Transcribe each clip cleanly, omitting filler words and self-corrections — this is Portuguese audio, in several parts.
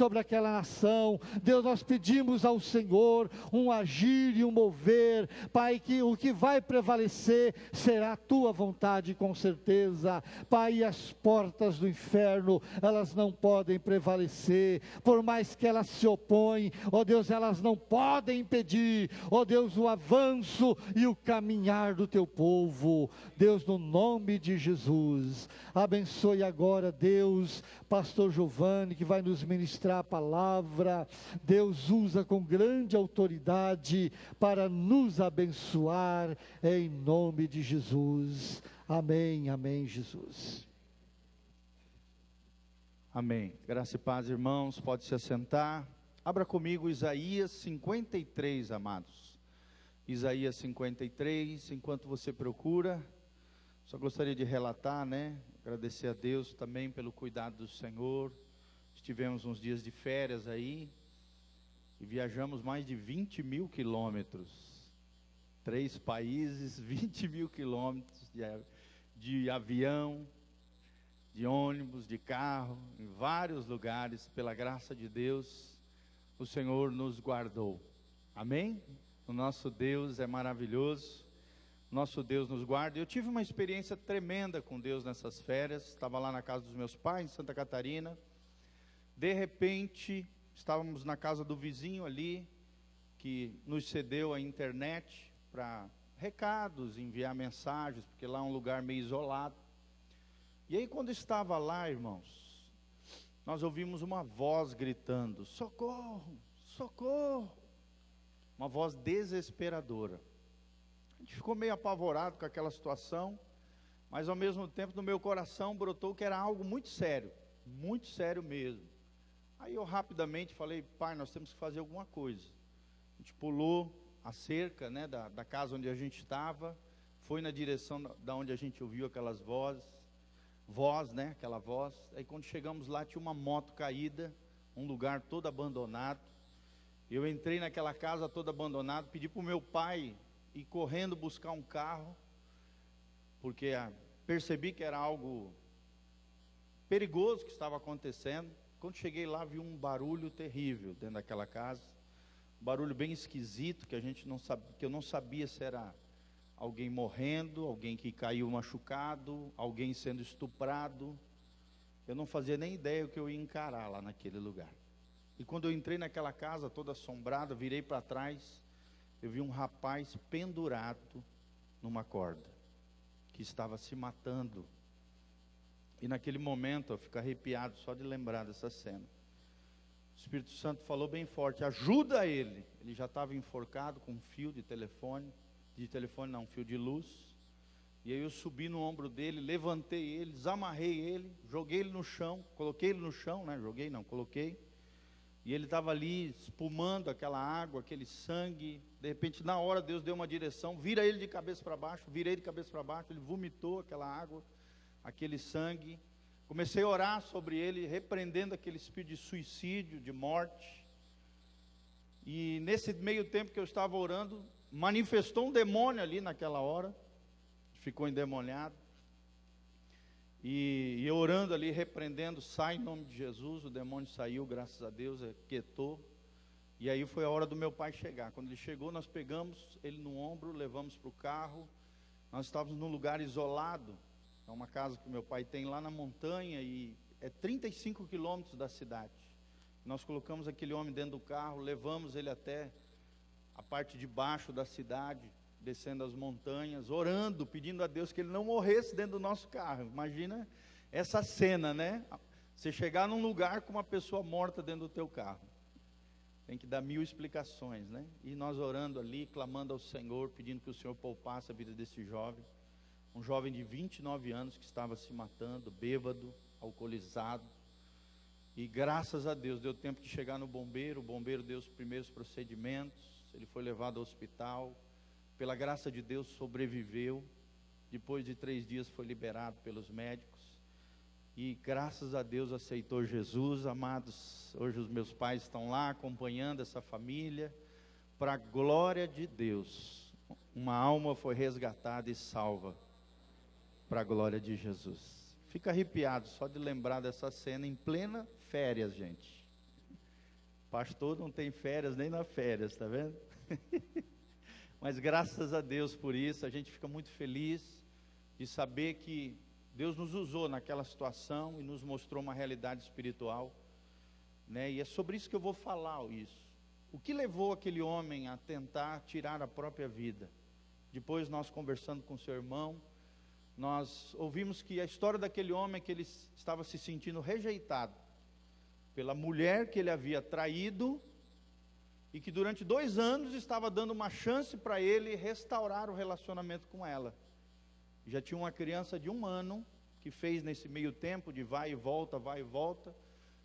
sobre aquela nação. Deus, nós pedimos ao Senhor um agir e um mover, Pai, que o que vai prevalecer será a Tua vontade, com certeza, Pai. E as portas do inferno, elas não podem prevalecer, por mais que elas se opõem, ó Deus, elas não podem impedir, ó Deus, o avanço e o caminhar do Teu povo. Deus, no nome de Jesus, abençoe agora, Deus, pastor Giovanni, que vai nos ministrar a palavra. Deus, usa com grande autoridade para nos abençoar, em nome de Jesus. Amém, amém, Jesus. Amém. Graça e paz, irmãos, pode se assentar. Abra comigo Isaías 53, amados. Isaías 53, enquanto você procura, só gostaria de relatar, agradecer a Deus também pelo cuidado do Senhor. Estivemos uns dias de férias aí, e viajamos mais de 20 mil quilômetros. 3 países, 20 mil quilômetros de avião, de ônibus, de carro, em vários lugares. Pela graça de Deus, o Senhor nos guardou. Amém? O nosso Deus é maravilhoso, nosso Deus nos guarda. Eu tive uma experiência tremenda com Deus nessas férias. Estava lá na casa dos meus pais, em Santa Catarina. De repente, estávamos na casa do vizinho ali, que nos cedeu a internet para recados, enviar mensagens, porque lá é um lugar meio isolado. E aí, quando estava lá, irmãos, nós ouvimos uma voz gritando: socorro, socorro. Uma voz desesperadora. A gente ficou meio apavorado com aquela situação, mas ao mesmo tempo no meu coração brotou que era algo muito sério mesmo. Aí eu rapidamente falei: pai, nós temos que fazer alguma coisa. A gente pulou a cerca, da casa onde a gente estava, foi na direção da onde a gente ouviu aquelas aquela voz. Aí quando chegamos lá, tinha uma moto caída, um lugar todo abandonado. Eu entrei naquela casa toda abandonada, pedi para o meu pai ir correndo buscar um carro, porque percebi que era algo perigoso que estava acontecendo. Quando cheguei lá, vi um barulho terrível dentro daquela casa, um barulho bem esquisito, que eu não sabia se era alguém morrendo, alguém que caiu machucado, alguém sendo estuprado. Eu não fazia nem ideia o que eu ia encarar lá naquele lugar. E quando eu entrei naquela casa toda assombrada, virei para trás, eu vi um rapaz pendurado numa corda, que estava se matando. E naquele momento eu fico arrepiado só de lembrar dessa cena. O Espírito Santo falou bem forte: ajuda ele. Ele já estava enforcado com um fio de telefone, um fio de luz. E aí eu subi no ombro dele, levantei ele, desamarrei ele, joguei ele no chão, coloquei ele no chão, coloquei. E ele estava ali espumando aquela água, aquele sangue. De repente, na hora, Deus deu uma direção: vira ele de cabeça para baixo. Virei de cabeça para baixo, ele vomitou aquela água, aquele sangue. Comecei a orar sobre ele, repreendendo aquele espírito de suicídio, de morte. E nesse meio tempo que eu estava orando, manifestou um demônio ali naquela hora, ficou endemoniado. E eu orando ali, repreendendo: sai em nome de Jesus. O demônio saiu, graças a Deus, quietou. E aí foi a hora do meu pai chegar. Quando ele chegou, nós pegamos ele no ombro, levamos para o carro. Nós estávamos num lugar isolado. É uma casa que meu pai tem lá na montanha, e é 35 quilômetros da cidade. Nós colocamos aquele homem dentro do carro, levamos ele até a parte de baixo da cidade, descendo as montanhas, orando, pedindo a Deus que ele não morresse dentro do nosso carro. Imagina essa cena, Você chegar num lugar com uma pessoa morta dentro do teu carro. Tem que dar 1000 explicações, E nós orando ali, clamando ao Senhor, pedindo que o Senhor poupasse a vida desse jovem. Um jovem de 29 anos que estava se matando, bêbado, alcoolizado. E graças a Deus, deu tempo de chegar no bombeiro. O bombeiro deu os primeiros procedimentos. Ele foi levado ao hospital. Pela graça de Deus, sobreviveu. Depois de 3 dias foi liberado pelos médicos. E graças a Deus aceitou Jesus. Amados, hoje os meus pais estão lá acompanhando essa família. Para a glória de Deus, uma alma foi resgatada e salva. Para a glória de Jesus. Fica arrepiado só de lembrar dessa cena em plena férias, gente. Pastor não tem férias nem na férias, tá vendo? Mas graças a Deus por isso, a gente fica muito feliz de saber que Deus nos usou naquela situação e nos mostrou uma realidade espiritual, né? E é sobre isso que eu vou falar isso. O que levou aquele homem a tentar tirar a própria vida? Depois nós conversando com seu irmão, nós ouvimos que a história daquele homem é que ele estava se sentindo rejeitado pela mulher que ele havia traído e que durante 2 anos estava dando uma chance para ele restaurar o relacionamento com ela. Já tinha uma criança de 1 ano que fez nesse meio tempo de vai e volta,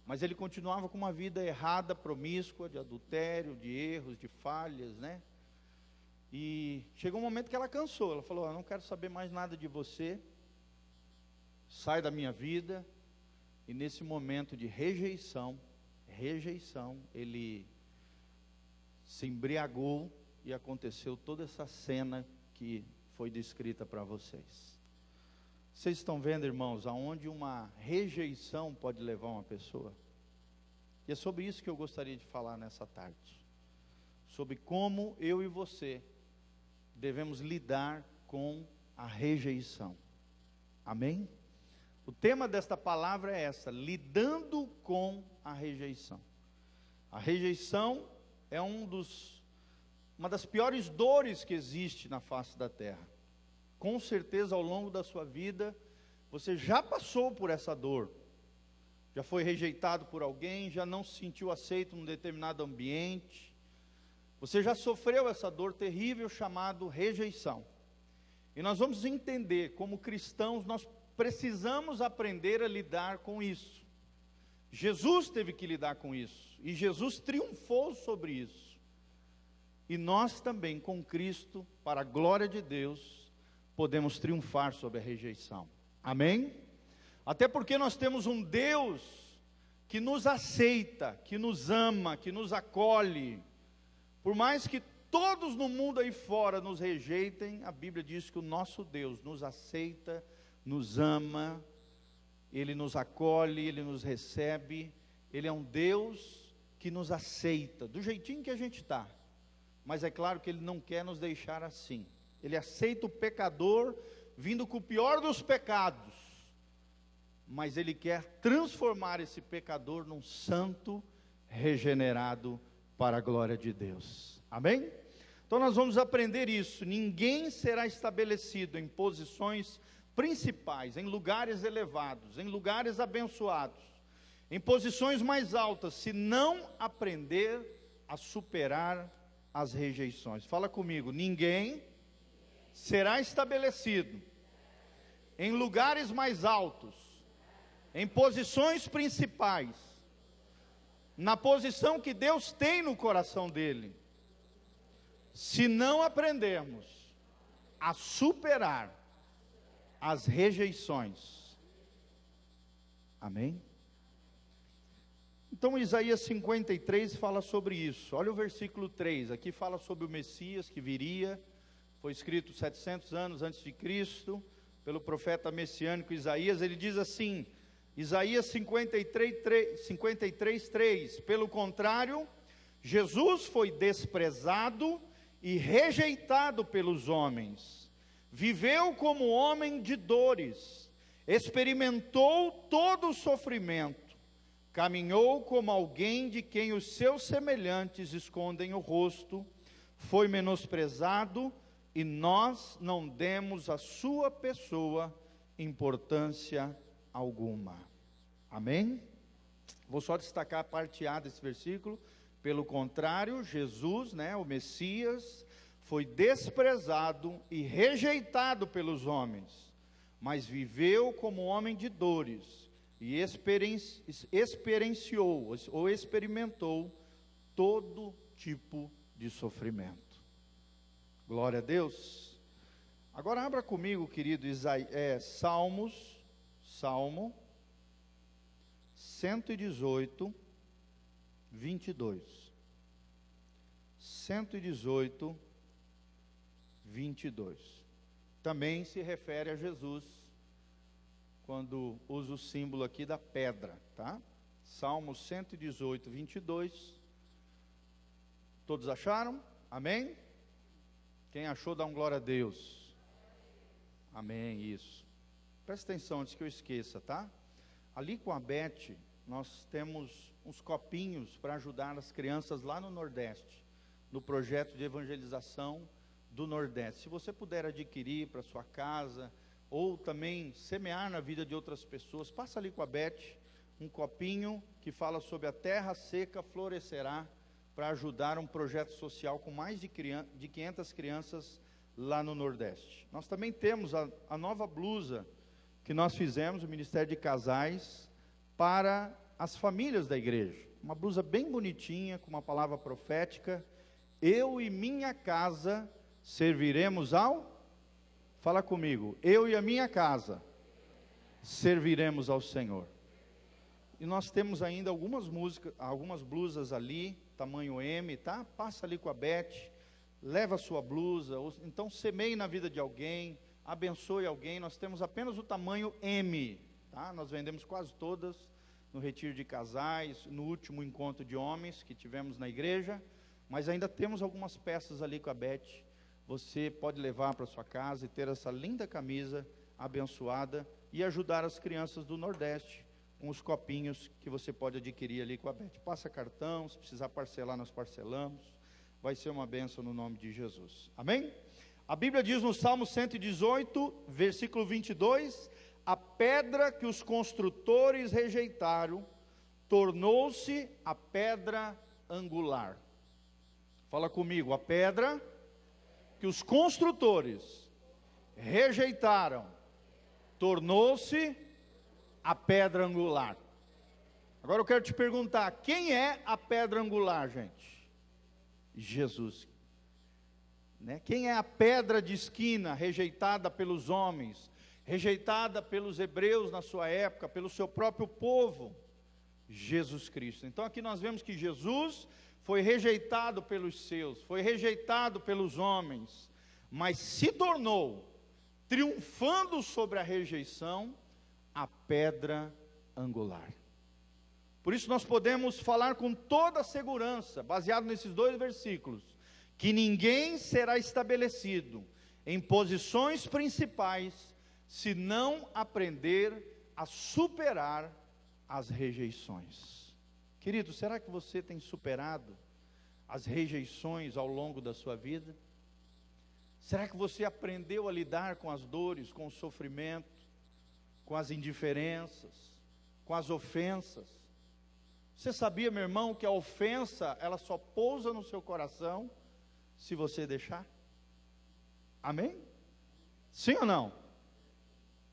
mas ele continuava com uma vida errada, promíscua, de adultério, de erros, de falhas, né? E chegou um momento que ela cansou, ela falou: eu não quero saber mais nada de você, sai da minha vida. E nesse momento de rejeição, ele se embriagou e aconteceu toda essa cena que foi descrita para vocês. Vocês estão vendo, irmãos, aonde uma rejeição pode levar uma pessoa? E é sobre isso que eu gostaria de falar nessa tarde. Sobre como eu e você devemos lidar com a rejeição. Amém? O tema desta palavra é essa: lidando com a rejeição. A rejeição é uma das piores dores que existe na face da terra. Com certeza ao longo da sua vida, você já passou por essa dor. Já foi rejeitado por alguém, já não se sentiu aceito num determinado ambiente. Você já sofreu essa dor terrível chamada rejeição. E nós vamos entender, como cristãos, nós precisamos aprender a lidar com isso. Jesus teve que lidar com isso, e Jesus triunfou sobre isso. E nós também, com Cristo, para a glória de Deus, podemos triunfar sobre a rejeição. Amém? Até porque nós temos um Deus que nos aceita, que nos ama, que nos acolhe. Por mais que todos no mundo aí fora nos rejeitem, a Bíblia diz que o nosso Deus nos aceita, nos ama, Ele nos acolhe, Ele nos recebe. Ele é um Deus que nos aceita, do jeitinho que a gente está. Mas é claro que Ele não quer nos deixar assim. Ele aceita o pecador, vindo com o pior dos pecados. Mas Ele quer transformar esse pecador num santo regenerado para a glória de Deus. Amém? Então nós vamos aprender isso. Ninguém será estabelecido em posições principais, em lugares elevados, em lugares abençoados, em posições mais altas, se não aprender a superar as rejeições. Fala comigo: ninguém será estabelecido em lugares mais altos, em posições principais, na posição que Deus tem no coração dele, se não aprendermos a superar as rejeições. Amém? Então Isaías 53 fala sobre isso. Olha o versículo 3, aqui fala sobre o Messias que viria. Foi escrito 700 anos antes de Cristo, pelo profeta messiânico Isaías. Ele diz assim, Isaías 53, 3: pelo contrário, Jesus foi desprezado e rejeitado pelos homens, viveu como homem de dores, experimentou todo o sofrimento, caminhou como alguém de quem os seus semelhantes escondem o rosto, foi menosprezado e nós não demos à sua pessoa importância alguma. Amém? Vou só destacar a parte A desse versículo. Pelo contrário, Jesus, o Messias, foi desprezado e rejeitado pelos homens, mas viveu como homem de dores e experimentou todo tipo de sofrimento. Glória a Deus. Agora abra comigo, querido, Salmo 118, 22. 118, 22. Também se refere a Jesus, quando usa o símbolo aqui da pedra, tá? Salmo 118, 22, Todos acharam? Amém? Quem achou, dá um glória a Deus. Amém, isso. Presta atenção antes que eu esqueça, tá? Ali com a Beth, nós temos uns copinhos para ajudar as crianças lá no Nordeste, no projeto de evangelização do Nordeste. Se você puder adquirir para sua casa, ou também semear na vida de outras pessoas, passa ali com a Beth um copinho que fala sobre a terra seca florescerá, para ajudar um projeto social com mais de 500 crianças lá no Nordeste. Nós também temos a nova blusa que nós fizemos, o Ministério de Casais, para as famílias da igreja. Uma blusa bem bonitinha, com uma palavra profética: eu e minha casa serviremos ao... Fala comigo, eu e a minha casa serviremos ao Senhor. E nós temos ainda algumas blusas ali, tamanho M, tá? Passa ali com a Beth, leva a sua blusa, ou então semeie na vida de alguém, abençoe alguém. Nós temos apenas o tamanho M, tá? Nós vendemos quase todas no retiro de casais, no último encontro de homens que tivemos na igreja, mas ainda temos algumas peças ali com a Beth. Você pode levar para sua casa e ter essa linda camisa abençoada e ajudar as crianças do Nordeste com os copinhos que você pode adquirir ali com a Beth. Passa cartão, se precisar parcelar, nós parcelamos. Vai ser uma bênção no nome de Jesus. Amém? A Bíblia diz no Salmo 118, versículo 22, a pedra que os construtores rejeitaram, tornou-se a pedra angular. Fala comigo, a pedra que os construtores rejeitaram, tornou-se a pedra angular. Agora eu quero te perguntar, quem é a pedra angular, gente? Jesus, né? Quem é a pedra de esquina rejeitada pelos homens, rejeitada pelos hebreus na sua época, pelo seu próprio povo? Jesus Cristo. Então aqui nós vemos que Jesus foi rejeitado pelos seus, foi rejeitado pelos homens, mas se tornou, triunfando sobre a rejeição, a pedra angular. Por isso nós podemos falar com toda segurança, baseado nesses dois versículos, que ninguém será estabelecido em posições principais, se não aprender a superar as rejeições. Querido, será que você tem superado as rejeições ao longo da sua vida? Será que você aprendeu a lidar com as dores, com o sofrimento, com as indiferenças, com as ofensas? Você sabia, meu irmão, que a ofensa, ela só pousa no seu coração se você deixar? Amém? Sim ou não?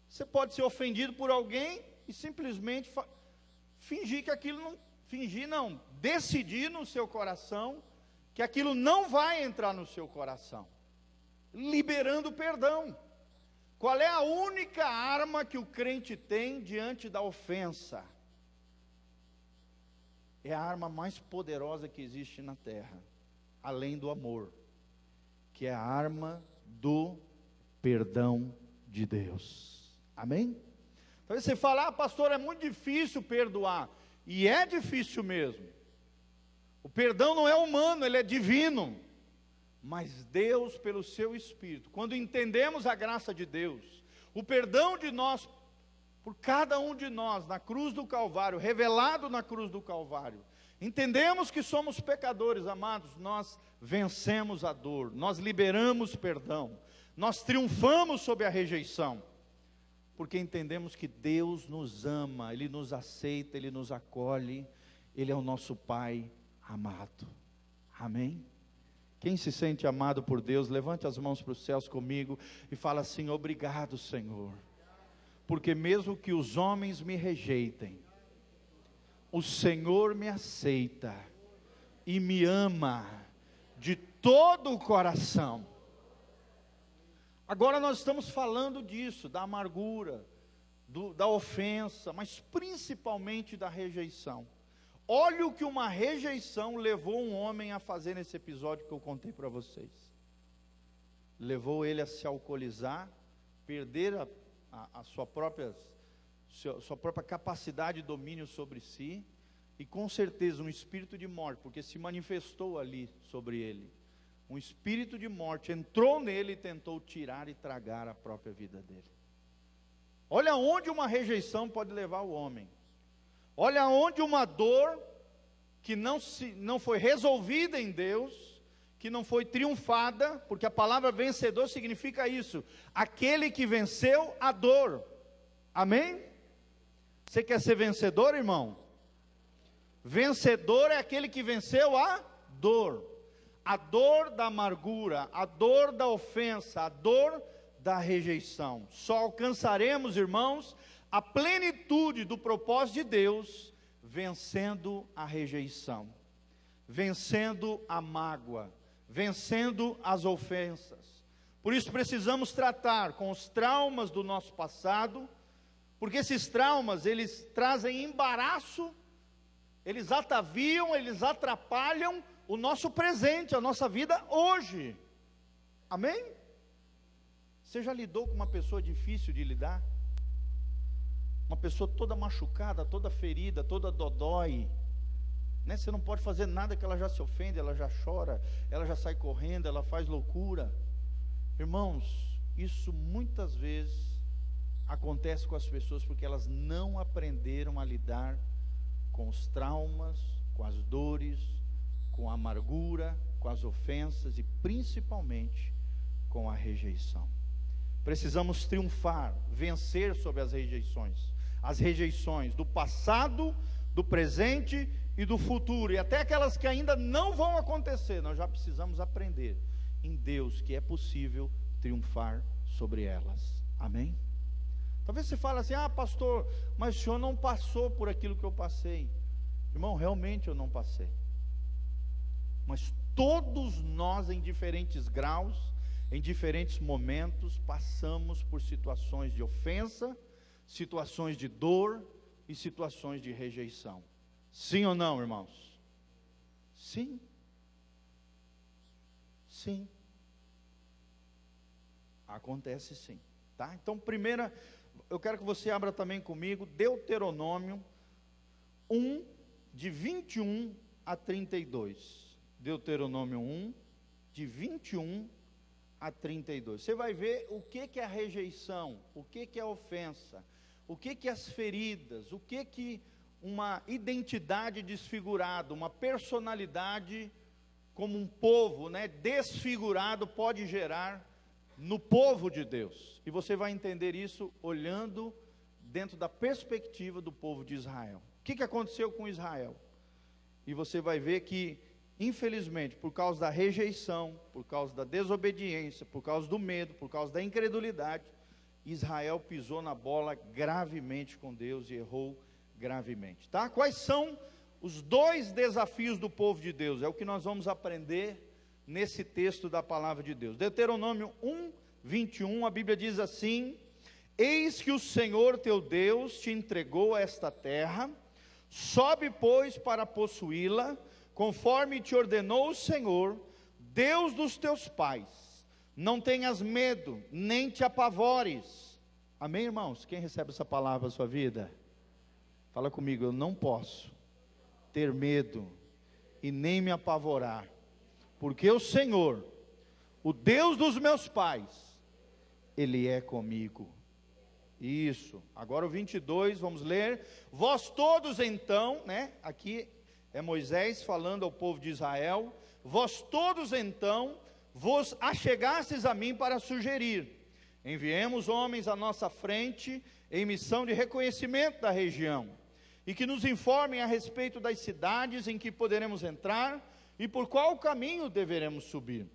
Você pode ser ofendido por alguém e simplesmente fingir que aquilo não... decidir no seu coração que aquilo não vai entrar no seu coração, liberando perdão. Qual é a única arma que o crente tem diante da ofensa? É a arma mais poderosa que existe na terra, além do amor, que é a arma do perdão de Deus. Amém? Então você fala, pastor, é muito difícil perdoar. E é difícil mesmo. O perdão não é humano, ele é divino. Mas Deus, pelo seu Espírito, quando entendemos a graça de Deus, o perdão de nós, por cada um de nós, na cruz do Calvário, revelado na cruz do Calvário, entendemos que somos pecadores, amados, nós vencemos a dor, nós liberamos perdão, nós triunfamos sobre a rejeição, porque entendemos que Deus nos ama, Ele nos aceita, Ele nos acolhe, Ele é o nosso Pai amado. Amém? Quem se sente amado por Deus, levante as mãos para os céus comigo e fala assim: obrigado, Senhor, porque mesmo que os homens me rejeitem, o Senhor me aceita e me ama de todo o coração. Agora nós estamos falando disso, da amargura, da ofensa, mas principalmente da rejeição. Olha o que uma rejeição levou um homem a fazer nesse episódio que eu contei para vocês. Levou ele a se alcoolizar, perder a sua própria capacidade de domínio sobre si, e com certeza um espírito de morte, porque se manifestou ali sobre ele, um espírito de morte entrou nele e tentou tirar e tragar a própria vida dele. Olha onde uma rejeição pode levar o homem, olha onde uma dor que não foi resolvida em Deus, que não foi triunfada, porque a palavra vencedor significa isso, aquele que venceu a dor, amém? Você quer ser vencedor, irmão? Vencedor é aquele que venceu a dor da amargura, a dor da ofensa, a dor da rejeição. Só alcançaremos, irmãos, a plenitude do propósito de Deus, vencendo a rejeição, vencendo a mágoa, vencendo as ofensas. Por isso precisamos tratar com os traumas do nosso passado, porque esses traumas, eles trazem embaraço, eles ataviam, eles atrapalham o nosso presente, a nossa vida hoje, amém? Você já lidou com uma pessoa difícil de lidar? Uma pessoa toda machucada, toda ferida, toda dodói, né? Você não pode fazer nada que ela já se ofende, ela já chora, ela já sai correndo, ela faz loucura. Irmãos, isso muitas vezes acontece com as pessoas porque elas não aprenderam a lidar com os traumas, com as dores, com a amargura, com as ofensas e principalmente com a rejeição. Precisamos triunfar, vencer sobre as rejeições do passado, do presente e do futuro, e até aquelas que ainda não vão acontecer. Nós já precisamos aprender em Deus que é possível triunfar sobre elas, amém? Talvez você fale assim: ah, pastor, mas o senhor não passou por aquilo que eu passei. Irmão, realmente eu não passei, mas todos nós em diferentes graus, em diferentes momentos, passamos por situações de ofensa, situações de dor e situações de rejeição. Sim ou não, irmãos? Sim. Sim. Acontece sim, tá? Então, primeira, eu quero que você abra também comigo Deuteronômio 1, de 21 a 32. Deuteronômio 1, de 21 a 32. Você vai ver o que é a rejeição, o que é a ofensa, o que é as feridas, o que uma identidade desfigurada, uma personalidade como um povo, né, desfigurado pode gerar no povo de Deus. E você vai entender isso olhando dentro da perspectiva do povo de Israel. O que aconteceu com Israel? E você vai ver que, infelizmente, por causa da rejeição, por causa da desobediência, por causa do medo, por causa da incredulidade, Israel pisou na bola gravemente com Deus e errou gravemente, tá? Quais são os dois desafios do povo de Deus? É o que nós vamos aprender nesse texto da palavra de Deus. Deuteronômio 1, 21, a Bíblia diz assim: eis que o Senhor teu Deus te entregou esta terra, sobe, pois, para possuí-la, conforme te ordenou o Senhor, Deus dos teus pais. Não tenhas medo, nem te apavores. Amém, irmãos? Quem recebe essa palavra na sua vida? Fala comigo: eu não posso ter medo e nem me apavorar, porque o Senhor, o Deus dos meus pais, Ele é comigo. Isso. Agora o 22, vamos ler. Vós todos então, né? Aqui é Moisés falando ao povo de Israel. Vós todos então vos achegastes a mim para sugerir: enviemos homens à nossa frente em missão de reconhecimento da região, e que nos informem a respeito das cidades em que poderemos entrar e por qual caminho deveremos subir.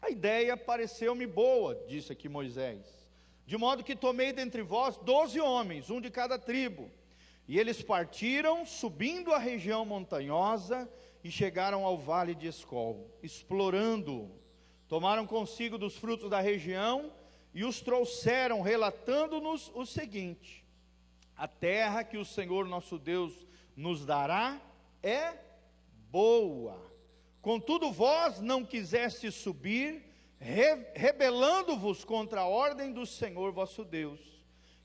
A ideia pareceu-me boa, disse aqui Moisés, de modo que tomei dentre vós 12 homens, um de cada tribo, e eles partiram, subindo a região montanhosa, e chegaram ao vale de Escol, explorando-o. Tomaram consigo dos frutos da região, e os trouxeram, relatando-nos o seguinte: a terra que o Senhor nosso Deus nos dará é boa, contudo vós não quisestes subir, rebelando-vos contra a ordem do Senhor vosso Deus,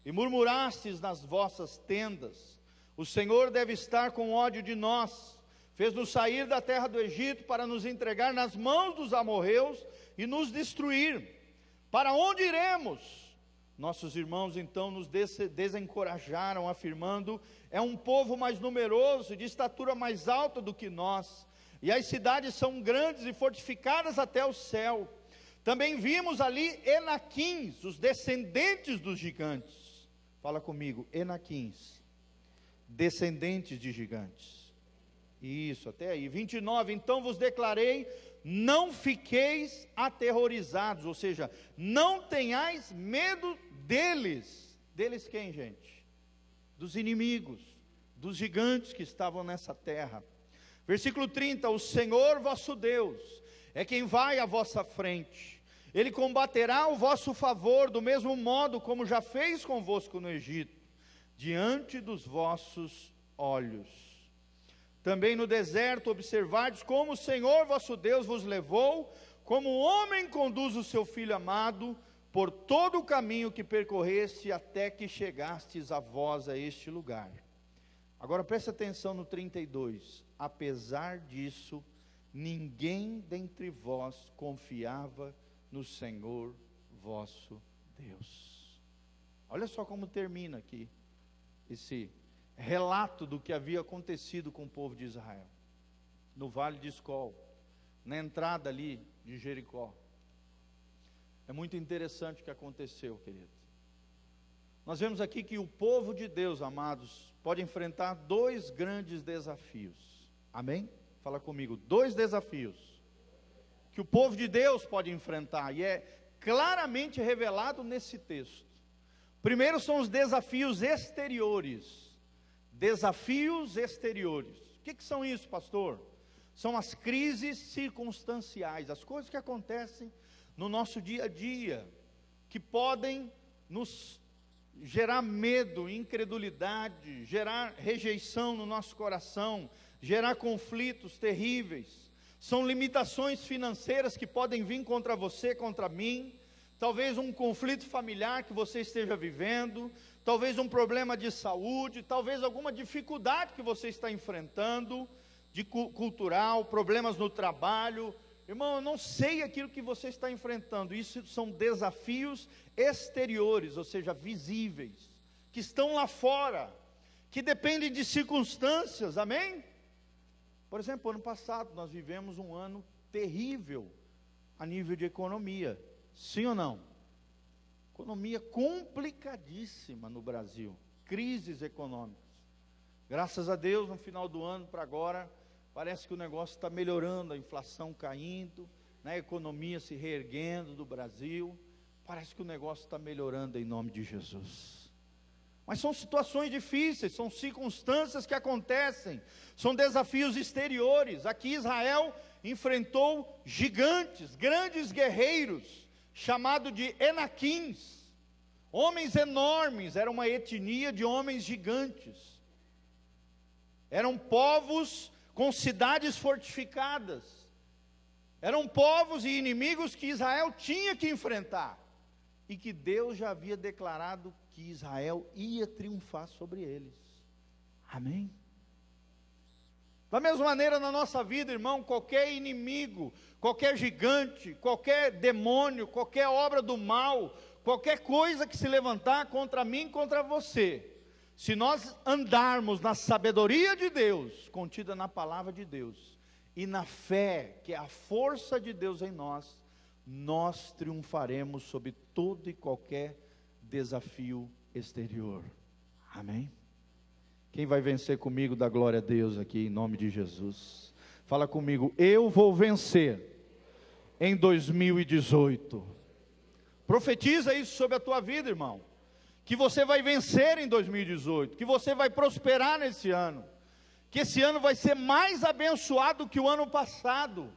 e murmurastes nas vossas tendas: O Senhor deve estar com ódio de nós. Fez-nos sair da terra do Egito para nos entregar nas mãos dos amorreus e nos destruir. Para onde iremos? Nossos irmãos então nos desencorajaram, afirmando: é um povo mais numeroso e de estatura mais alta do que nós, e as cidades são grandes e fortificadas até o céu. Também vimos ali Enaquins, os descendentes dos gigantes. Fala comigo, Enaquins, descendentes de gigantes. Isso, até aí. 29, então vos declarei, não fiqueis aterrorizados, ou seja, não tenhais medo deles. Deles quem, gente? Dos inimigos, dos gigantes que estavam nessa terra. Versículo 30, o Senhor vosso Deus é quem vai à vossa frente. Ele combaterá o vosso favor, do mesmo modo como já fez convosco no Egito, diante dos vossos olhos. Também no deserto observardes como o Senhor vosso Deus vos levou, como o homem conduz o seu filho amado, por todo o caminho que percorreste, até que chegastes a vós a este lugar. Agora preste atenção no 32, apesar disso, ninguém dentre vós confiava no Senhor vosso Deus. Olha só como termina aqui esse relato do que havia acontecido com o povo de Israel, no vale de Escol, na entrada ali de Jericó. É muito interessante o que aconteceu, querido. Nós vemos aqui que o povo de Deus, amados, pode enfrentar dois grandes desafios. Amém? Fala comigo, dois desafios que o povo de Deus pode enfrentar, e é claramente revelado nesse texto. Primeiro são os desafios exteriores. Desafios exteriores. O que são isso, pastor? São as crises circunstanciais, as coisas que acontecem no nosso dia a dia, que podem nos gerar medo, incredulidade, gerar rejeição no nosso coração, gerar conflitos terríveis. São limitações financeiras que podem vir contra você, contra mim. Talvez um conflito familiar que você esteja vivendo, talvez um problema de saúde, talvez alguma dificuldade que você está enfrentando, de cultural, problemas no trabalho. Irmão, eu não sei aquilo que você está enfrentando. Isso são desafios exteriores, ou seja, visíveis, que estão lá fora, que dependem de circunstâncias, amém? Por exemplo, ano passado nós vivemos um ano terrível a nível de economia, sim ou não? Economia complicadíssima no Brasil, crises econômicas. Graças a Deus, no final do ano para agora, parece que o negócio está melhorando, a inflação caindo, né, a economia se reerguendo do Brasil, parece que o negócio está melhorando em nome de Jesus. Mas são situações difíceis, são circunstâncias que acontecem, são desafios exteriores. Aqui Israel enfrentou gigantes, grandes guerreiros, chamado de Enaquins, homens enormes, era uma etnia de homens gigantes, eram povos com cidades fortificadas, eram povos e inimigos que Israel tinha que enfrentar, e que Deus já havia declarado que Israel ia triunfar sobre eles, amém? Da mesma maneira na nossa vida, irmão, qualquer inimigo, qualquer gigante, qualquer demônio, qualquer obra do mal, qualquer coisa que se levantar contra mim, contra você, se nós andarmos na sabedoria de Deus, contida na palavra de Deus, e na fé, que é a força de Deus em nós, nós triunfaremos sobre todo e qualquer desafio exterior, amém? Quem vai vencer comigo, dá glória a Deus aqui, em nome de Jesus. Fala comigo, eu vou vencer em 2018. Profetiza isso sobre a tua vida, irmão. Que você vai vencer em 2018, que você vai prosperar nesse ano, que esse ano vai ser mais abençoado que o ano passado.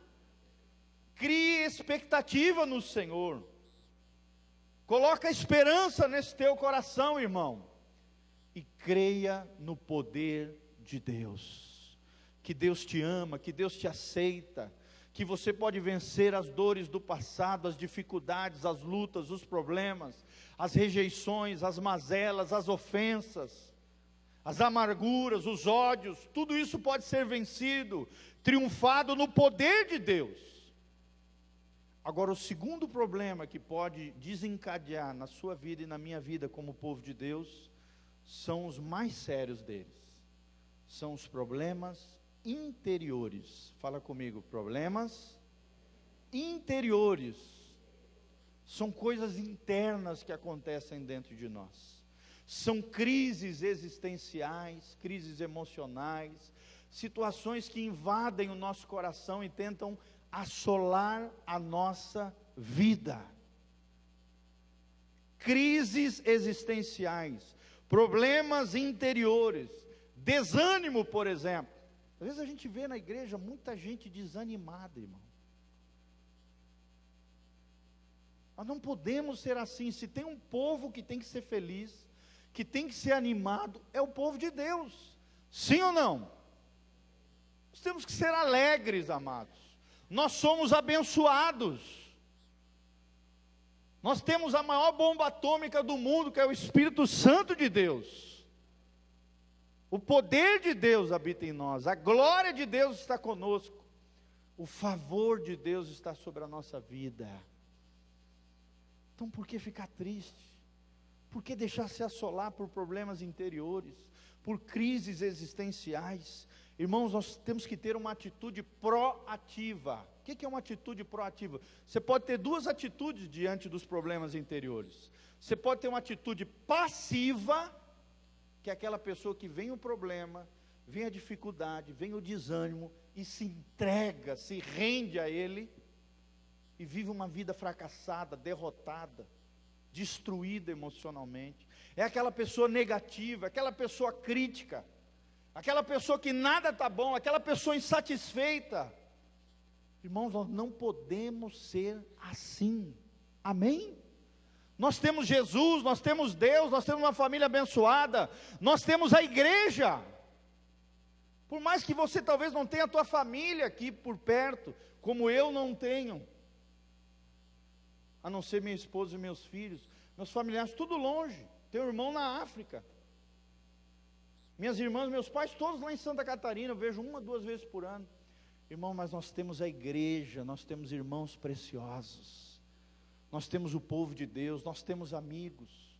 Crie expectativa no Senhor. Coloca esperança nesse teu coração, irmão. E creia no poder de Deus, que Deus te ama, que Deus te aceita, que você pode vencer as dores do passado, as dificuldades, as lutas, os problemas, as rejeições, as mazelas, as ofensas, as amarguras, os ódios, tudo isso pode ser vencido, triunfado no poder de Deus. Agora, o segundo problema que pode desencadear na sua vida e na minha vida como povo de Deus, são os mais sérios deles. São os problemas interiores. Fala comigo, problemas interiores. São coisas internas que acontecem dentro de nós. São crises existenciais, crises emocionais, situações que invadem o nosso coração e tentam assolar a nossa vida. Crises existenciais, problemas interiores, desânimo, por exemplo. Às vezes a gente vê na igreja muita gente desanimada, irmão. Nós não podemos ser assim. Se tem um povo que tem que ser feliz, que tem que ser animado, é o povo de Deus. Sim ou não? Nós temos que ser alegres, amados. Nós somos abençoados. Nós temos a maior bomba atômica do mundo, que é o Espírito Santo de Deus. O poder de Deus habita em nós, a glória de Deus está conosco, o favor de Deus está sobre a nossa vida. Então por que ficar triste? Por que deixar se assolar por problemas interiores, por crises existenciais? Irmãos, nós temos que ter uma atitude proativa. O que é uma atitude proativa? Você pode ter duas atitudes diante dos problemas interiores. Você pode ter uma atitude passiva, que é aquela pessoa que vem o problema, vem a dificuldade, vem o desânimo, e se entrega, se rende a ele, e vive uma vida fracassada, derrotada, destruída emocionalmente. É aquela pessoa negativa, aquela pessoa crítica, aquela pessoa que nada está bom, aquela pessoa insatisfeita. Irmãos, nós não podemos ser assim. Amém? Nós temos Jesus, nós temos Deus, nós temos uma família abençoada, nós temos a igreja. Por mais que você talvez não tenha a tua família aqui por perto, como eu não tenho, a não ser minha esposa e meus filhos, meus familiares tudo longe. Tenho um irmão na África, minhas irmãs, meus pais todos lá em Santa Catarina, eu vejo 1 ou 2 vezes por ano. Irmão, mas nós temos a igreja, nós temos irmãos preciosos, nós temos o povo de Deus, nós temos amigos.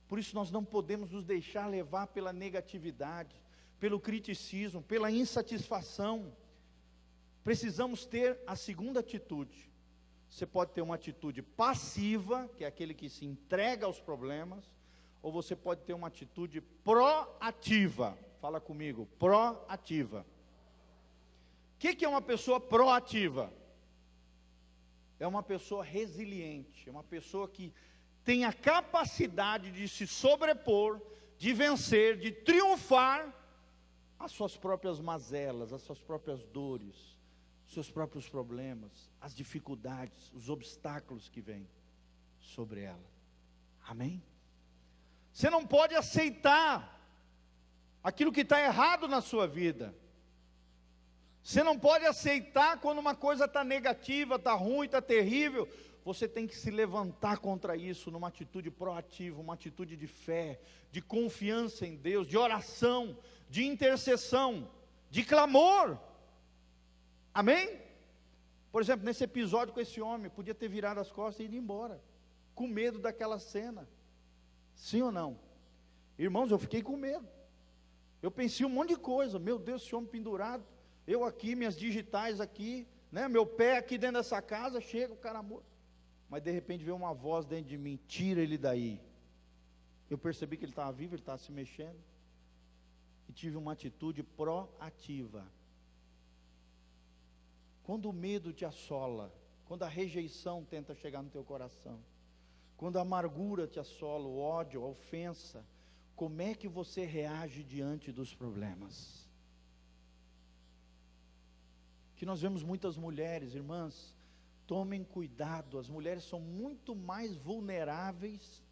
Por isso nós não podemos nos deixar levar pela negatividade, pelo criticismo, pela insatisfação. Precisamos ter a segunda atitude. Você pode ter uma atitude passiva, que é aquele que se entrega aos problemas, ou você pode ter uma atitude proativa. Fala comigo, proativa. O que é uma pessoa proativa? É uma pessoa resiliente, é uma pessoa que tem a capacidade de se sobrepor, de vencer, de triunfar as suas próprias mazelas, as suas próprias dores, os seus próprios problemas, as dificuldades, os obstáculos que vêm sobre ela. Amém? Você não pode aceitar aquilo que está errado na sua vida. Você não pode aceitar quando uma coisa está negativa, está ruim, está terrível. Você tem que se levantar contra isso numa atitude proativa, uma atitude de fé, de confiança em Deus, de oração, de intercessão, de clamor. Amém? Por exemplo, nesse episódio com esse homem, podia ter virado as costas e ido embora, com medo daquela cena. Sim ou não? Irmãos, eu fiquei com medo. Eu pensei um monte de coisa. Meu Deus, esse homem pendurado, eu aqui, minhas digitais aqui, né, meu pé aqui dentro dessa casa, chega o cara morto. Mas de repente veio uma voz dentro de mim, tira ele daí. Eu percebi que ele estava vivo, ele estava se mexendo. E tive uma atitude proativa. Quando o medo te assola, quando a rejeição tenta chegar no teu coração, quando a amargura te assola, o ódio, a ofensa, como é que você reage diante dos problemas? Que nós vemos muitas mulheres, irmãs, tomem cuidado, as mulheres são muito mais vulneráveis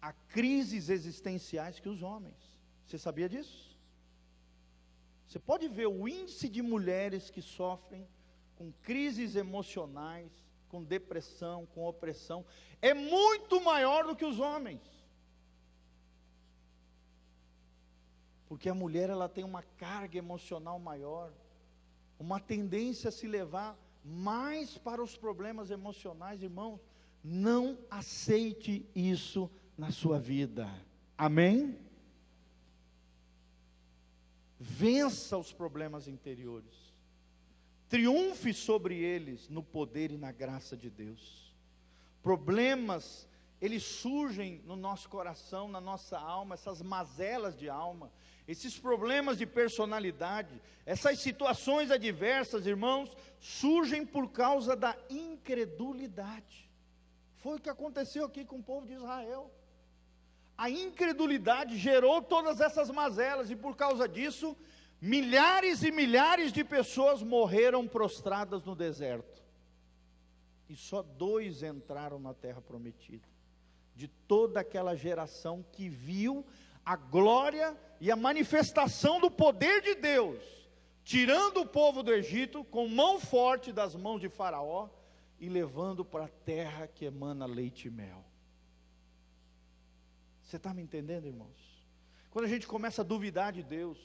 a crises existenciais que os homens. Você sabia disso? Você pode ver o índice de mulheres que sofrem com crises emocionais, com depressão, com opressão, é muito maior do que os homens. Porque a mulher, ela tem uma carga emocional maior, uma tendência a se levar mais para os problemas emocionais. Irmãos, não aceite isso na sua vida. Amém? Vença os problemas interiores. Triunfe sobre eles no poder e na graça de Deus. Problemas, eles surgem no nosso coração, na nossa alma, essas mazelas de alma, esses problemas de personalidade, essas situações adversas, irmãos, surgem por causa da incredulidade. Foi o que aconteceu aqui com o povo de Israel. A incredulidade gerou todas essas mazelas, e por causa disso, milhares e milhares de pessoas morreram prostradas no deserto. E só 2 entraram na terra prometida, de toda aquela geração que viu a glória e a manifestação do poder de Deus, tirando o povo do Egito com mão forte das mãos de Faraó, e levando para a terra que emana leite e mel. Você está me entendendo, irmãos? Quando a gente começa a duvidar de Deus,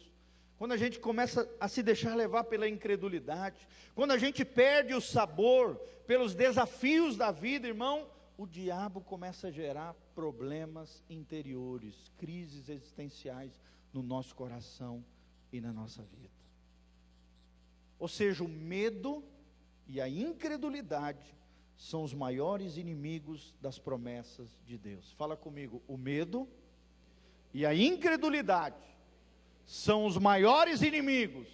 quando a gente começa a se deixar levar pela incredulidade, quando a gente perde o sabor pelos desafios da vida, irmão, o diabo começa a gerar problemas interiores, crises existenciais no nosso coração e na nossa vida. Ou seja, o medo e a incredulidade são os maiores inimigos das promessas de Deus. Fala comigo, o medo e a incredulidade são os maiores inimigos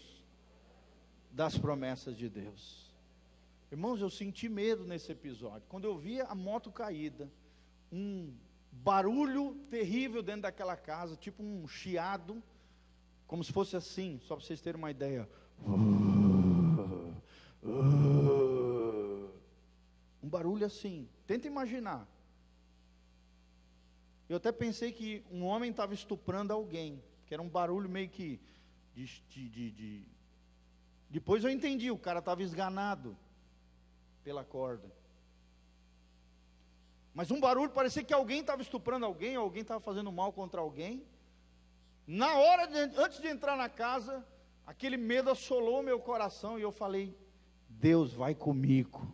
das promessas de Deus. Irmãos, eu senti medo nesse episódio, quando eu via a moto caída, um barulho terrível dentro daquela casa, tipo um chiado, como se fosse assim, só para vocês terem uma ideia. Um barulho assim, tenta imaginar. Eu até pensei que um homem estava estuprando alguém, que era um barulho meio que Depois eu entendi, o cara estava esganado pela corda. Mas um barulho, parecia que alguém estava estuprando alguém, ou alguém estava fazendo mal contra alguém. Na hora, antes de entrar na casa, aquele medo assolou o meu coração, e eu falei, Deus, vai comigo.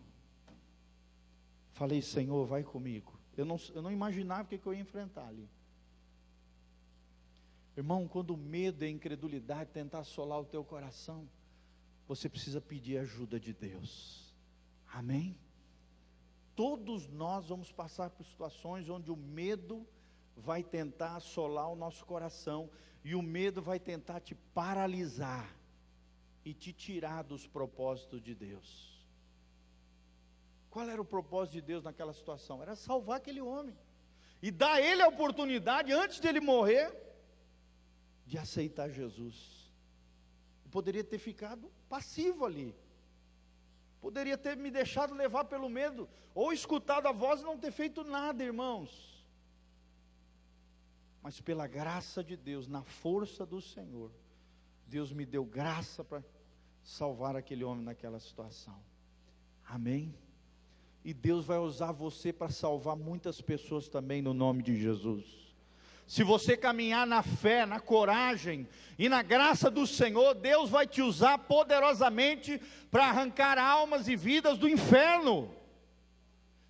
Falei, Senhor, vai comigo. Eu não imaginava o que eu ia enfrentar ali. Irmão, quando o medo e a incredulidade tentar assolar o teu coração, você precisa pedir ajuda de Deus. Amém? Todos nós vamos passar por situações onde o medo vai tentar assolar o nosso coração, e o medo vai tentar te paralisar e te tirar dos propósitos de Deus. Qual era o propósito de Deus naquela situação? Era salvar aquele homem e dar a ele a oportunidade, antes dele morrer, de aceitar Jesus. Eu poderia ter ficado passivo ali, poderia ter me deixado levar pelo medo, ou escutado a voz e não ter feito nada, irmãos. Mas pela graça de Deus, na força do Senhor, Deus me deu graça para salvar aquele homem naquela situação. Amém? E Deus vai usar você para salvar muitas pessoas também, no nome de Jesus. Se você caminhar na fé, na coragem e na graça do Senhor, Deus vai te usar poderosamente para arrancar almas e vidas do inferno.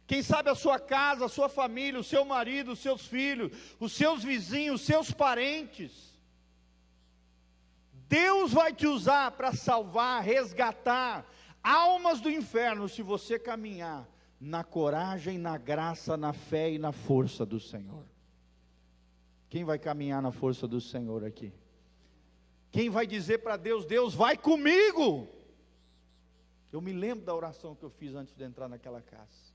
Quem sabe a sua casa, a sua família, o seu marido, os seus filhos, os seus vizinhos, os seus parentes. Deus vai te usar para salvar, resgatar almas do inferno, se você caminhar na coragem, na graça, na fé e na força do Senhor. Quem vai caminhar na força do Senhor aqui? Quem vai dizer para Deus, Deus vai comigo? Eu me lembro da oração que eu fiz antes de entrar naquela casa,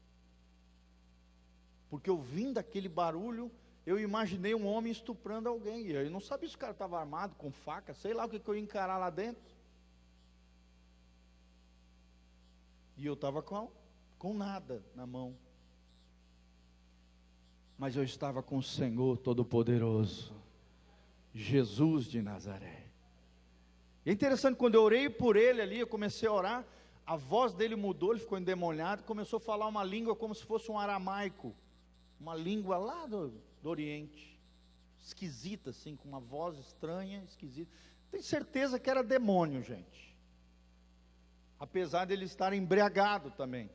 porque eu vim daquele barulho, eu imaginei um homem estuprando alguém, e eu não sabia se o cara estava armado, com faca, sei lá o que eu ia encarar lá dentro, e eu estava com nada na mão, mas eu estava com o Senhor Todo-Poderoso, Jesus de Nazaré. E é interessante, quando eu orei por ele ali, eu comecei a orar, a voz dele mudou, ele ficou endemoniado, começou a falar uma língua como se fosse um aramaico, uma língua lá do Oriente, esquisita, assim, com uma voz estranha, esquisita. Tenho certeza que era demônio, gente. Apesar de ele estar embriagado também.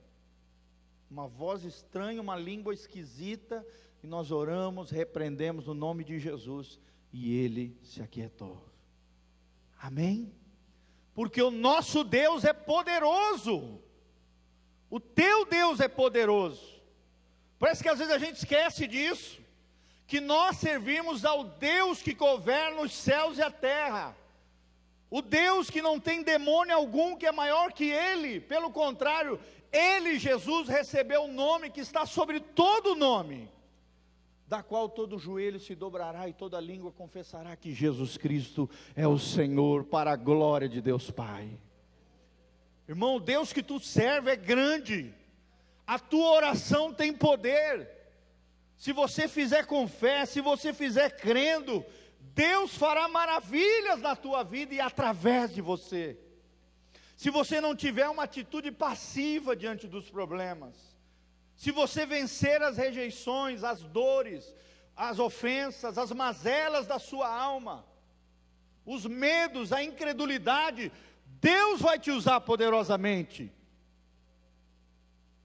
Uma voz estranha, uma língua esquisita, e nós oramos, repreendemos no nome de Jesus, e ele se aquietou. Amém? Porque o nosso Deus é poderoso. O teu Deus é poderoso. Parece que às vezes a gente esquece disso, que nós servimos ao Deus que governa os céus e a terra, o Deus que não tem demônio algum que é maior que Ele. Pelo contrário, Ele, Jesus, recebeu o nome que está sobre todo nome, da qual todo joelho se dobrará e toda língua confessará que Jesus Cristo é o Senhor, para a glória de Deus Pai. Irmão, o Deus que tu serve é grande, a tua oração tem poder. Se você fizer com fé, se você fizer crendo, Deus fará maravilhas na tua vida e através de você. Se você não tiver uma atitude passiva diante dos problemas, se você vencer as rejeições, as dores, as ofensas, as mazelas da sua alma, os medos, a incredulidade, Deus vai te usar poderosamente.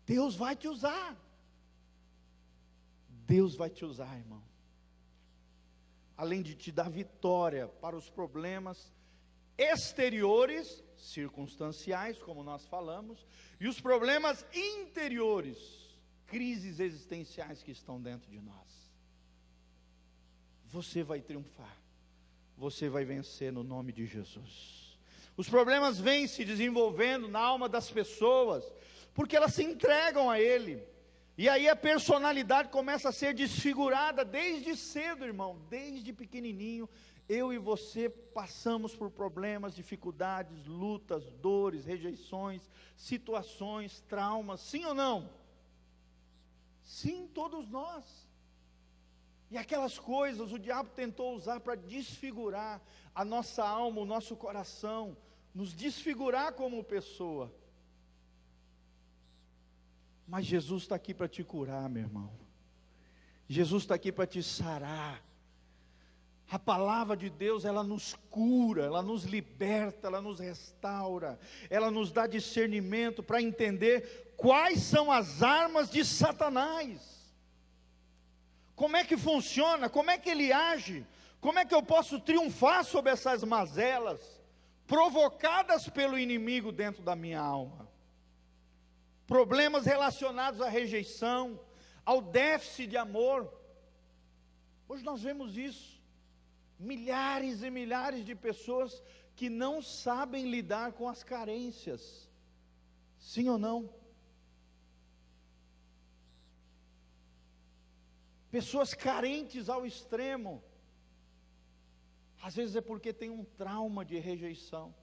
Deus vai te usar. Deus vai te usar, irmão. Além de te dar vitória para os problemas exteriores, circunstanciais, como nós falamos, e os problemas interiores, crises existenciais que estão dentro de nós. Você vai triunfar. Você vai vencer no nome de Jesus. Os problemas vêm se desenvolvendo na alma das pessoas, porque elas se entregam a Ele. E aí a personalidade começa a ser desfigurada desde cedo, irmão, desde pequenininho. Eu e você passamos por problemas, dificuldades, lutas, dores, rejeições, situações, traumas, sim ou não? Sim, todos nós. E aquelas coisas o diabo tentou usar para desfigurar a nossa alma, o nosso coração, nos desfigurar como pessoa. Mas Jesus está aqui para te curar, meu irmão. Jesus está aqui para te sarar. A palavra de Deus, ela nos cura, ela nos liberta, ela nos restaura, ela nos dá discernimento para entender quais são as armas de Satanás. Como é que funciona? Como é que ele age? Como é que eu posso triunfar sobre essas mazelas provocadas pelo inimigo dentro da minha alma? Problemas relacionados à rejeição, ao déficit de amor. Hoje nós vemos isso. Milhares e milhares de pessoas que não sabem lidar com as carências. Sim ou não? Pessoas carentes ao extremo. Às vezes é porque tem um trauma de rejeição.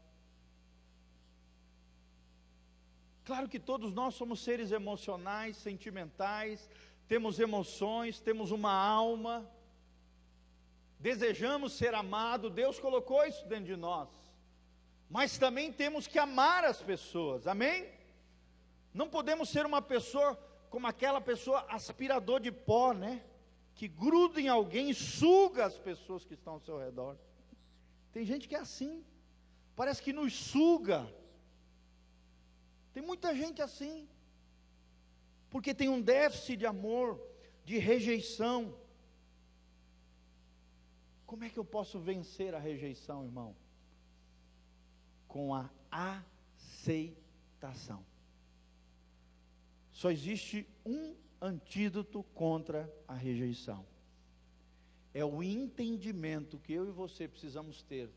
Claro que todos nós somos seres emocionais, sentimentais, temos emoções, temos uma alma, desejamos ser amado, Deus colocou isso dentro de nós, mas também temos que amar as pessoas, amém? Não podemos ser uma pessoa como aquela pessoa aspirador de pó, né? Que gruda em alguém e suga as pessoas que estão ao seu redor. Tem gente que é assim, parece que nos suga. Tem muita gente assim, porque tem um déficit de amor, de rejeição. Como é que eu posso vencer a rejeição, irmão? Com a aceitação. Só existe um antídoto contra a rejeição. É o entendimento que eu e você precisamos ter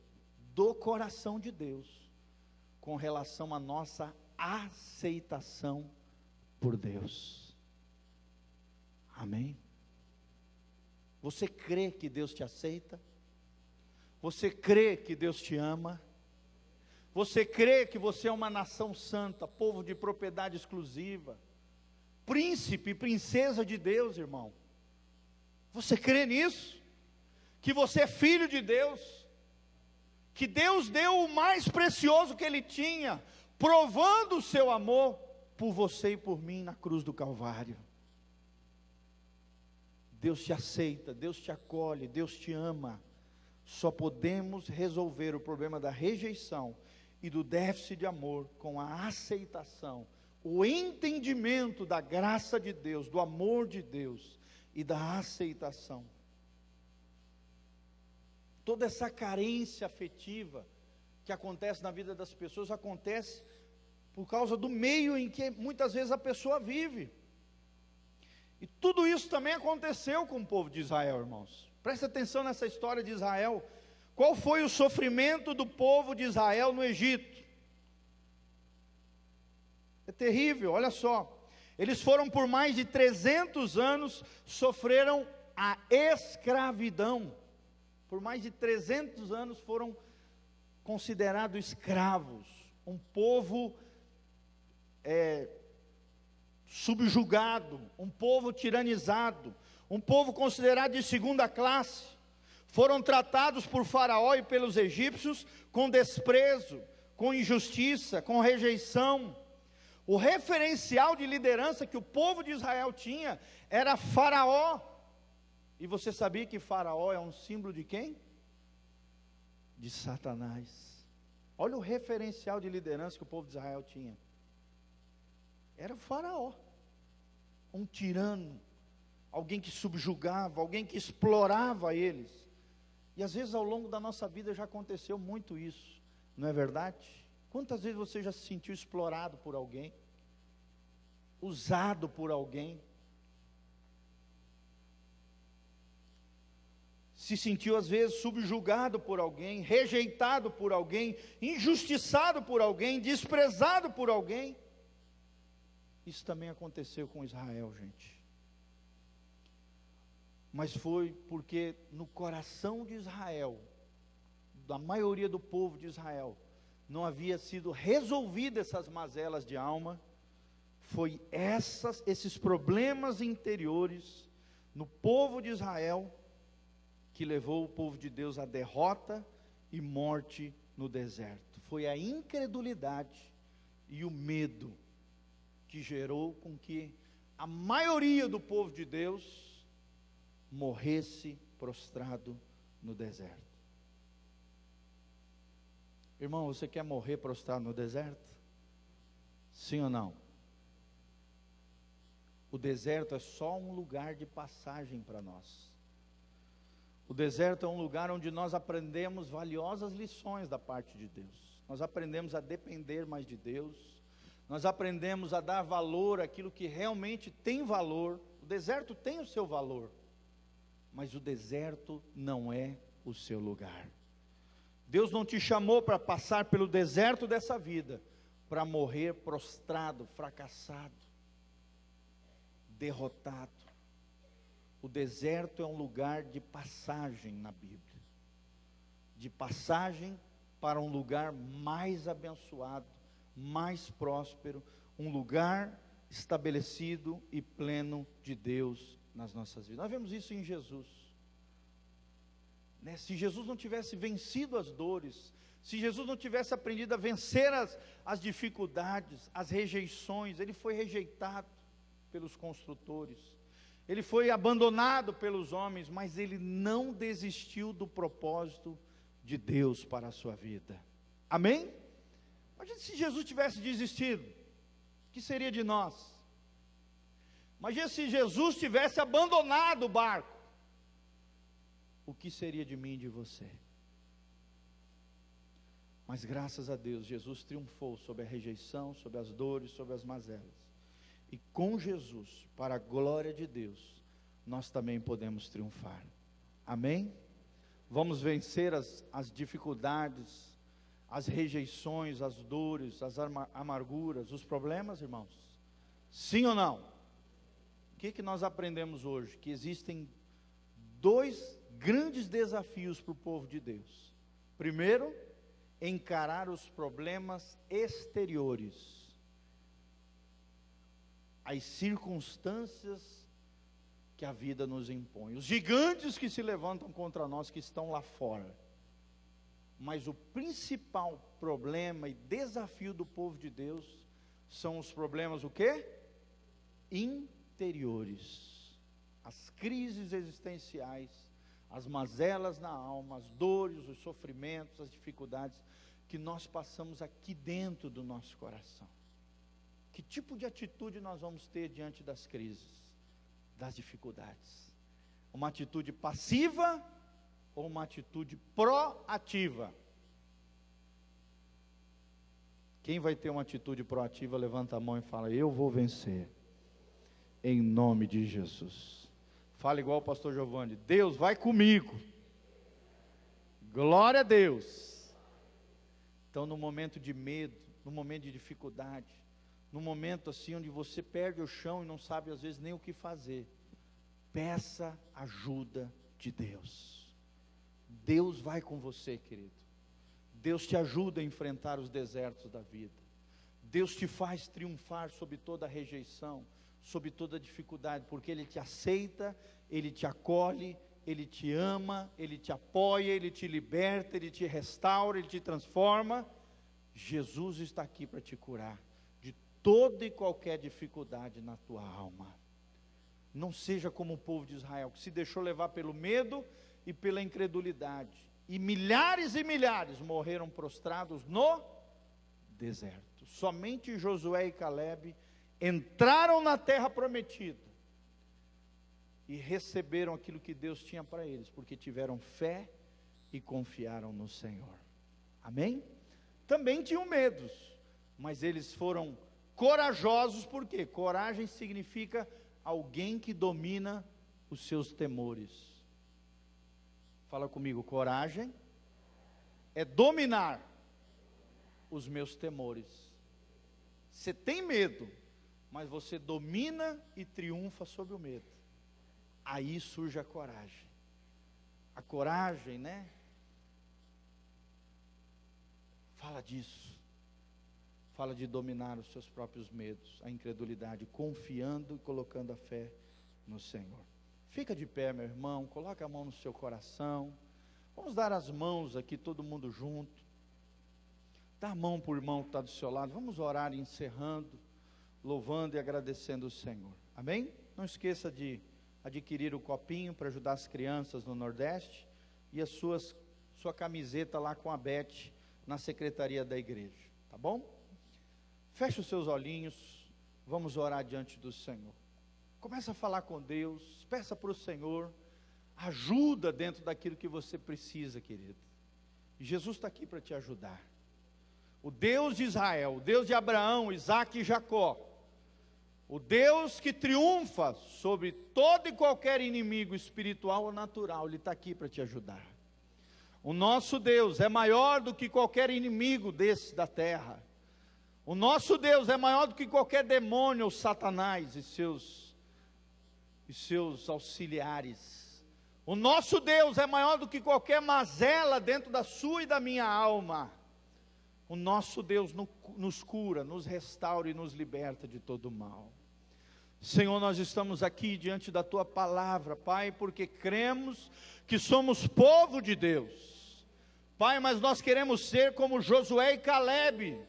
do coração de Deus com relação à nossa aceitação por Deus. Amém? Você crê que Deus te aceita? Você crê que Deus te ama? Você crê que você é uma nação santa, povo de propriedade exclusiva, príncipe e princesa de Deus, irmão? Você crê nisso? Que você é filho de Deus? Que Deus deu o mais precioso que Ele tinha, provando o seu amor por você e por mim na cruz do Calvário. Deus te aceita, Deus te acolhe, Deus te ama. Só podemos resolver o problema da rejeição e do déficit de amor com a aceitação, o entendimento da graça de Deus, do amor de Deus e da aceitação. Toda essa carência afetiva que acontece na vida das pessoas, acontece por causa do meio em que muitas vezes a pessoa vive. E tudo isso também aconteceu com o povo de Israel, irmãos. Presta atenção nessa história de Israel. Qual foi o sofrimento do povo de Israel no Egito? É terrível, olha só. Eles foram por mais de 300 anos, sofreram a escravidão. Por mais de 300 anos foram considerados escravos. Um povo subjugado, um povo tiranizado, um povo considerado de segunda classe. Foram tratados por Faraó e pelos egípcios com desprezo, com injustiça, com rejeição. O referencial de liderança que o povo de Israel tinha era Faraó. E você sabia que Faraó é um símbolo de quem? De Satanás. Olha o referencial de liderança que o povo de Israel tinha. Era o Faraó, um tirano, alguém que subjugava, alguém que explorava eles. E às vezes ao longo da nossa vida já aconteceu muito isso, não é verdade? Quantas vezes você já se sentiu explorado por alguém? Usado por alguém? Se sentiu às vezes subjugado por alguém, rejeitado por alguém, injustiçado por alguém, desprezado por alguém? Isso também aconteceu com Israel, gente. Mas foi porque no coração de Israel, da maioria do povo de Israel, não havia sido resolvida essas mazelas de alma. Foi esses problemas interiores no povo de Israel que levou o povo de Deus à derrota e morte no deserto. Foi a incredulidade e o medo que gerou com que a maioria do povo de Deus morresse prostrado no deserto. Irmão, você quer morrer prostrado no deserto? Sim ou não? O deserto é só um lugar de passagem para nós. O deserto é um lugar onde nós aprendemos valiosas lições da parte de Deus. Nós aprendemos a depender mais de Deus. Nós aprendemos a dar valor àquilo que realmente tem valor. O deserto tem o seu valor, mas o deserto não é o seu lugar. Deus não te chamou para passar pelo deserto dessa vida, para morrer prostrado, fracassado, derrotado. O deserto é um lugar de passagem na Bíblia, de passagem para um lugar mais abençoado, mais próspero, um lugar estabelecido e pleno de Deus nas nossas vidas. Nós vemos isso em Jesus, né? Se Jesus não tivesse vencido as dores, se Jesus não tivesse aprendido a vencer as dificuldades, as rejeições, ele foi rejeitado pelos construtores, ele foi abandonado pelos homens, mas ele não desistiu do propósito de Deus para a sua vida. Amém? Imagina se Jesus tivesse desistido, o que seria de nós? Imagina se Jesus tivesse abandonado o barco, o que seria de mim e de você? Mas graças a Deus, Jesus triunfou sobre a rejeição, sobre as dores, sobre as mazelas. E com Jesus, para a glória de Deus, nós também podemos triunfar. Amém? Vamos vencer as dificuldades, as rejeições, as dores, as amarguras, os problemas, irmãos? Sim ou não? O que nós aprendemos hoje? Que existem dois grandes desafios para o povo de Deus. Primeiro, encarar os problemas exteriores, as circunstâncias que a vida nos impõe, os gigantes que se levantam contra nós, que estão lá fora. Mas o principal problema e desafio do povo de Deus são os problemas o quê? Interiores. as crises existenciais, as mazelas na alma, as dores, os sofrimentos, as dificuldades que nós passamos aqui dentro do nosso coração. Que tipo de atitude nós vamos ter diante das crises, das dificuldades? Uma atitude passiva ou uma atitude proativa? Quem vai ter uma atitude proativa, levanta a mão e fala: eu vou vencer, em nome de Jesus. Fala igual o pastor Giovanni: Deus vai comigo, glória a Deus. Então, no momento de medo, no momento de dificuldade, no momento assim onde você perde o chão e não sabe às vezes nem o que fazer, peça ajuda de Deus. Deus vai com você, querido. Deus te ajuda a enfrentar os desertos da vida. Deus te faz triunfar sobre toda a rejeição, sobre toda a dificuldade, porque Ele te aceita, Ele te acolhe, Ele te ama, Ele te apoia, Ele te liberta, Ele te restaura, Ele te transforma. Jesus está aqui para te curar de toda e qualquer dificuldade na tua alma. Não seja como o povo de Israel, que se deixou levar pelo medo e pela incredulidade, e milhares morreram prostrados no deserto. Somente Josué e Calebe entraram na terra prometida e receberam aquilo que Deus tinha para eles, porque tiveram fé e confiaram no Senhor. Amém? Também tinham medos, mas eles foram corajosos. Por quê? Coragem significa alguém que domina os seus temores. Fala comigo: coragem é dominar os meus temores. Você tem medo, mas você domina e triunfa sobre o medo. Aí surge a coragem. A coragem, né? Fala disso. Fala de dominar os seus próprios medos, a incredulidade, confiando e colocando a fé no Senhor. Fica de pé, meu irmão, coloca a mão no seu coração. Vamos dar as mãos aqui, todo mundo junto. Dá a mão para o irmão que está do seu lado. Vamos orar encerrando, louvando e agradecendo o Senhor. Amém? Não esqueça de adquirir o copinho para ajudar as crianças no Nordeste e a sua camiseta lá com a Beth na secretaria da igreja. Tá bom? Feche os seus olhinhos. Vamos orar diante do Senhor. Começa a falar com Deus, peça para o Senhor ajuda dentro daquilo que você precisa, querido. E Jesus está aqui para te ajudar. O Deus de Israel, o Deus de Abraão, Isaque e Jacó, o Deus que triunfa sobre todo e qualquer inimigo espiritual ou natural, Ele está aqui para te ajudar. O nosso Deus é maior do que qualquer inimigo desse da terra. O nosso Deus é maior do que qualquer demônio ou Satanás e seus auxiliares. O nosso Deus é maior do que qualquer mazela dentro da sua e da minha alma. O nosso Deus nos cura, nos restaura e nos liberta de todo mal. Senhor, nós estamos aqui diante da Tua palavra, Pai, porque cremos que somos povo de Deus. Pai, mas nós queremos ser como Josué e Calebe,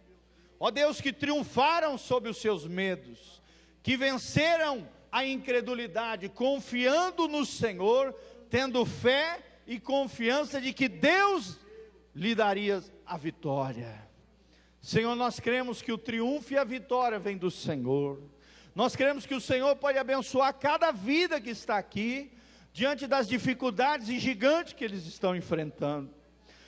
ó Deus, que triunfaram sobre os seus medos, que venceram a incredulidade, confiando no Senhor, tendo fé e confiança de que Deus lhe daria a vitória. Senhor, nós cremos que o triunfo e a vitória vem do Senhor. Nós cremos que o Senhor pode abençoar cada vida que está aqui, diante das dificuldades e gigantes que eles estão enfrentando.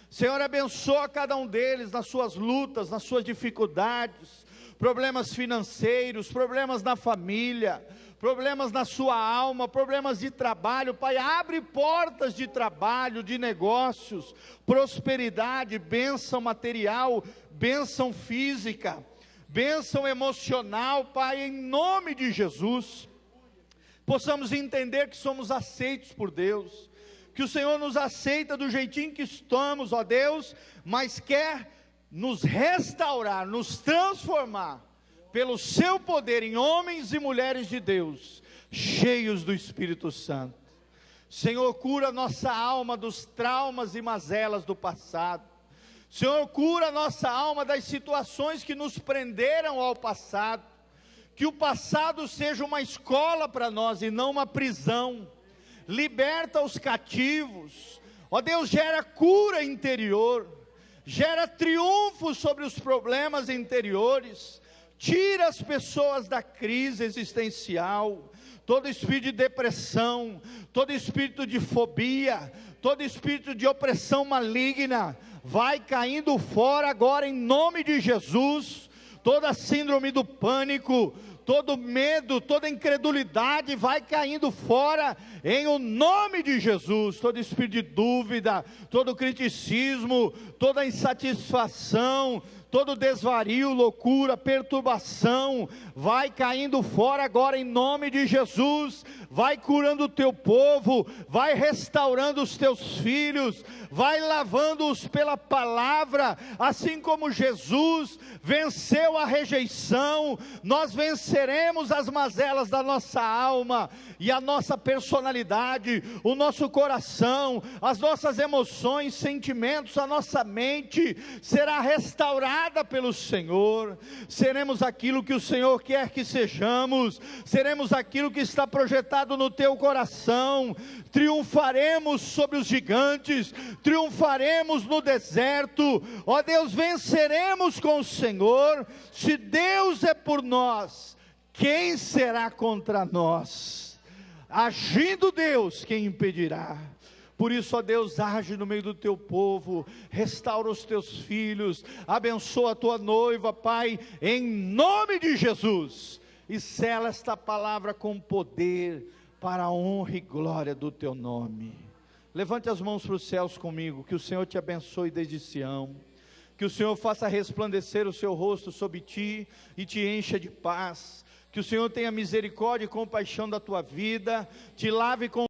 Senhor, abençoa cada um deles nas suas lutas, nas suas dificuldades, problemas financeiros, problemas na família, problemas na sua alma, problemas de trabalho. Pai, abre portas de trabalho, de negócios, prosperidade, bênção material, bênção física, bênção emocional, Pai, em nome de Jesus. Possamos entender que somos aceitos por Deus, que o Senhor nos aceita do jeitinho que estamos, ó Deus, mas quer nos restaurar, nos transformar, pelo seu poder em homens e mulheres de Deus, cheios do Espírito Santo. Senhor, cura nossa alma dos traumas e mazelas do passado. Senhor, cura nossa alma das situações que nos prenderam ao passado, que o passado seja uma escola para nós e não uma prisão. Liberta os cativos, ó Deus, gera cura interior, gera triunfo sobre os problemas interiores, tira as pessoas da crise existencial, todo espírito de depressão, todo espírito de fobia, todo espírito de opressão maligna, vai caindo fora agora em nome de Jesus. Toda síndrome do pânico, todo medo, toda incredulidade vai caindo fora em o nome de Jesus. Todo espírito de dúvida, todo criticismo, toda insatisfação, todo desvario, loucura, perturbação, vai caindo fora agora em nome de Jesus. Vai curando o teu povo, vai restaurando os teus filhos, vai lavando-os pela palavra, assim como Jesus venceu a rejeição, nós venceremos as mazelas da nossa alma, e a nossa personalidade, o nosso coração, as nossas emoções, sentimentos, a nossa mente, será restaurada pelo Senhor, seremos aquilo que o Senhor quer que sejamos, seremos aquilo que está projetado no teu coração, triunfaremos sobre os gigantes, triunfaremos no deserto, ó Deus, venceremos com o Senhor. Se Deus é por nós, quem será contra nós? Agindo Deus, quem impedirá? Por isso, ó Deus, age no meio do teu povo, restaura os teus filhos, abençoa a tua noiva, Pai, em nome de Jesus, e sela esta palavra com poder, para a honra e glória do teu nome. Levante as mãos para os céus comigo, que o Senhor te abençoe desde Sião, que o Senhor faça resplandecer o seu rosto sobre ti, e te encha de paz, que o Senhor tenha misericórdia e compaixão da tua vida, te lave com